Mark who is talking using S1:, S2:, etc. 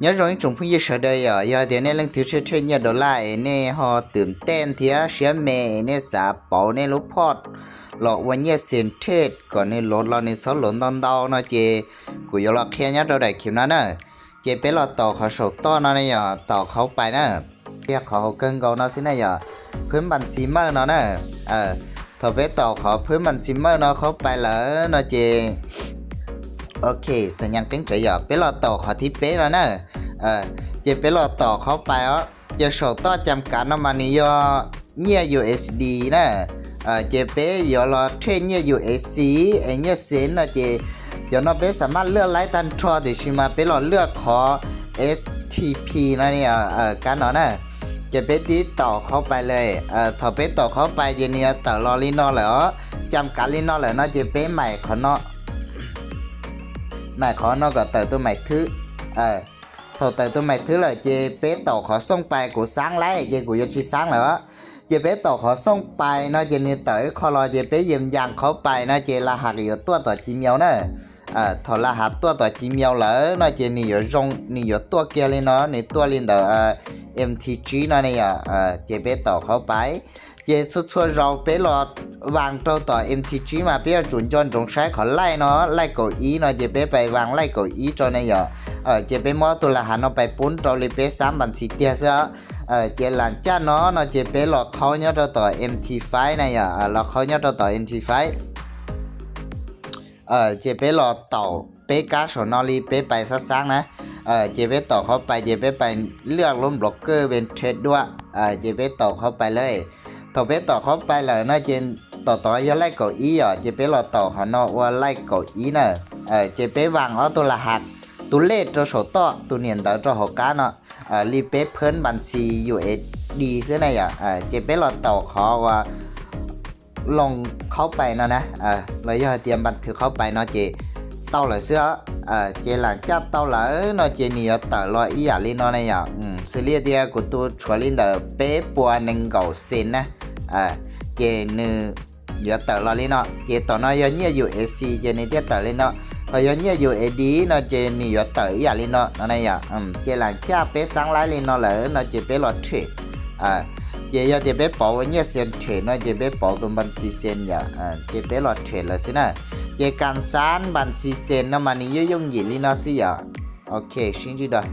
S1: nhớ rồi chúng phu sợ đây giờ thì nên lần thứ chơi nhớ đô la nè họตื่นเต้น thía xé mẹ nè xả bảo nè lúc pot lọวันnhớเซ็นเทศก่อนในรถเราในซอหลนตอนดาวนะเจกูยอแค่เนี้ยเราได้คิวนั้นน่ะเจไปรอต่อเขาสต้อนะเนี่ยต่อเขาไปนะเรียกเขาเกินเก่านะสินะพื้นบันซีเมอร์นะถ้าไปต่อเขาพื้นบันซีเมอร์นะเขาไปแล้วนะเจโอเคสัญญาณเป็นใจไปรอต่อเขาที่เป๊ะแล้วนะเจไปรอต่อเขาไปจะสต้อจำกัดนะมันนี่เนี่ย USD นะเจเป้ยอรอเทรนเนี่ย USC ไอ้เนี่ยเซนนะเจเดี๋ยวเราไปสามารถเลือกไลท์ตันทรอดิชิมาไปรอเลือกขอ STP นะเนี่ยกันเนาะนะเจเป้ติดต่อเข้าไปเลยถ้าไปต่อเข้าไปเจเนี่ยต่อรอลินอแล้วจำกัดลินอแล้วนะเจเป้ใหม่ขอเนาะใหม่ขอเนาะก็เติมตัวใหม่คือถ้าเติมตัวใหม่คือเลยเจเป้ต่อขอส่งไปกูสร้างไลท์เจกูจะชี้สร้างแล้วเจเป้ต่อขอส่งไปเนาะเจนี่เต๋อขอรอเจเป้ยืมยันเขาไปเนาะเจรหัสอยู่ตัวต่อ Gmail นะถ้ารหัสตัวต่อ Gmail แล้วเนาะเจนี่อยู่ตรงนี่อยู่ตัวเกียร์เลยเนาะนี่ตัวลินเดอMTG เนาะเนี่ยเจเป้ต่อเข้าไปเจสุดๆเราไปรอวางตัวต่อ MTG มาเพื่อจุนจนตรงใช้ขอไล่เนาะไล่เก้าอี้เนาะเจเป้ไปวางไล่เก้าอี้จนเนี่ยเจเป้มอตัวรหัสเนาะไปปุ้นตัวเลยเป้3บัญชีเตียซะเจหลังจากเนาะเจเป้หลอกเขาเนี่ยต่อ MT5 นะหลอกเขาเนี่ยต่อ MT5 เจเป้หลอกต่อเป้กาสนอลีเป้ไปซักๆนะเจเป้ต่อเข้าไปเจเป้ไปเลือกล้มบล็อกเกอร์เป็นเทรดด้วยเจเป้ต่อเข้าไปเลยถ้าเป้ต่อเข้าไปแล้วนะเจนต่อยาไล่เก้าอี้เจเป้หลอกต่อเขาเนาะว่าไล่เก้าอี้นะเจเป้วางเอาตัวรหัสตัวเลขตัวโสต่อตัวเนียนตัวเจ้าหกาเนาะรีเป้เพิ่นบัญชี USD ซื่อไหนเจเป้หลอดต่อขอว่าลงเข้าไปเนาะนะแล้วอย่าเตรียมบันทึกเข้าไปเนาะเจเต้าเลยเสื้อเจหลังจากเต้าแล้วเนาะเจนี่ต่อรออีหยาลิเนาะเนี่ยซีเรียเดียกูตัวชัวลินเดเป๊ปัว1.9 เซนนะเจนึเดี๋ยวต่อรอลิเนาะเจต่อเนาะเนี่ย USC เจนี่เดียต่อลิเนาะพยเนี่ย USD เนาะเจนี่อยู่ต่อยาลิเนาะเนี่ยเจหลังจากเป้สังไลลิเนาะแล้วเนาะเจเป้รอเทรดเจอย่าเจเป้ปอวันเนี่ยเซ็นเทรดเนาะเจเป้ปอตรงบัญชีเซ็นอย่าเจเป้รอเทรดแล้วสินะเจการสานบัญชีเซ็นเนาะมันนี่ยุ่งๆลิเนาะสิโอเคชิงจิดะ